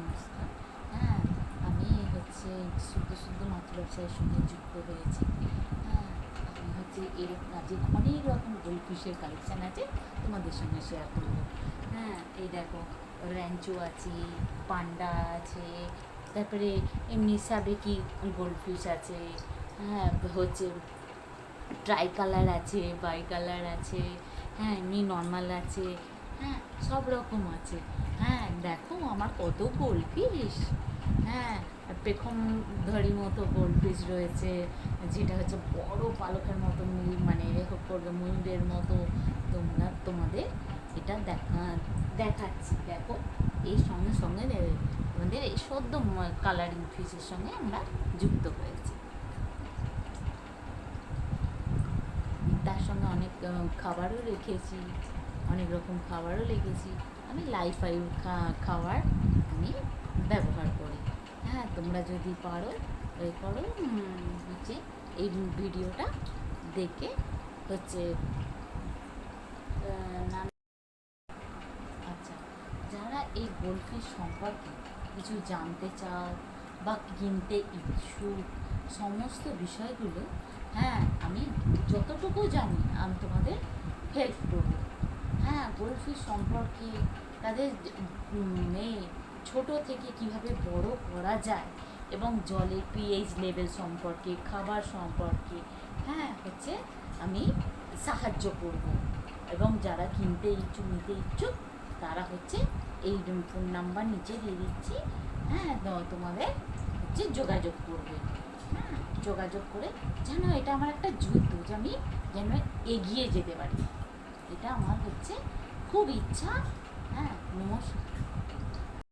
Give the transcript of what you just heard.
নমস্কার। হ্যাঁ, আমি হচ্ছে শুদ্ধ মাছ ব্যবসায়ের সঙ্গে যুক্ত হয়েছি। হ্যাঁ, আমি হচ্ছে এরকম আজকে অনেক রকম গোল্ডফিশের কালেকশান আছে, তোমাদের সঙ্গে শেয়ার করবো। হ্যাঁ, এই দেখো, র্যাঞ্চো আছে, পান্ডা আছে, তারপরে এমনি সাবেকি গোল্ডফিশ আছে। হ্যাঁ, হচ্ছে ট্রাই কালার আছে, বাই কালার আছে। হ্যাঁ, এমনি নর্মাল আছে। হ্যাঁ, সব রকম আছে। হ্যাঁ, দেখো আমার কত গোল্ডফিশ। হ্যাঁ, পেখম ধরি মতো গোল্ডফিশ রয়েছে, যেটা হচ্ছে বড় পালকের মতো মানে করবে ময়ূরের মতো। তোমাদের এটা দেখাচ্ছি, দেখো। এই সঙ্গে সঙ্গে আমাদের এই সদ্য কালারিং ফিশের সঙ্গে আমরা যুক্ত হয়েছি। তার সঙ্গে অনেক খাবারও রেখেছি, অনেক রকম খাবারও রেখেছি। আমি লাইফ ফাইভ খাবার আমি ব্যবহার করি। হ্যাঁ, তোমরা যদি পারো এ করো, হচ্ছে এই ভিডিওটা দেখে হচ্ছে আচ্ছা, যারা এই গোল্ডফিশ সম্পর্কে কিছু জানতে চাও বা কিনতে ইচ্ছুক, সমস্ত বিষয়গুলো, হ্যাঁ, আমি যতটুকু জানি আমি তোমাদের হেল্প করবো। হ্যাঁ, গোল্ডফিশ সম্পর্কে তাদের ছোট থেকে কিভাবে বড় করা যায় এবং জলের পিএইচ লেভেল সম্পর্কে, খাবার সম্পর্কে, হ্যাঁ, হচ্ছে আমি সাহায্য করব। এবং যারা কিনতে ইচ্ছুক, নিতে ইচ্ছুক, তারা হচ্ছে এই ফোন নাম্বার নিচে দিয়ে দিচ্ছি। হ্যাঁ, তোমাদের হচ্ছে যোগাযোগ করবে। হ্যাঁ, যোগাযোগ করে যেন এটা আমার একটা যুদ্ধ, যে আমি যেন এগিয়ে যেতে পারি, এটা আমার হচ্ছে খুব ইচ্ছা। হ্যাঁ, নমস্কার।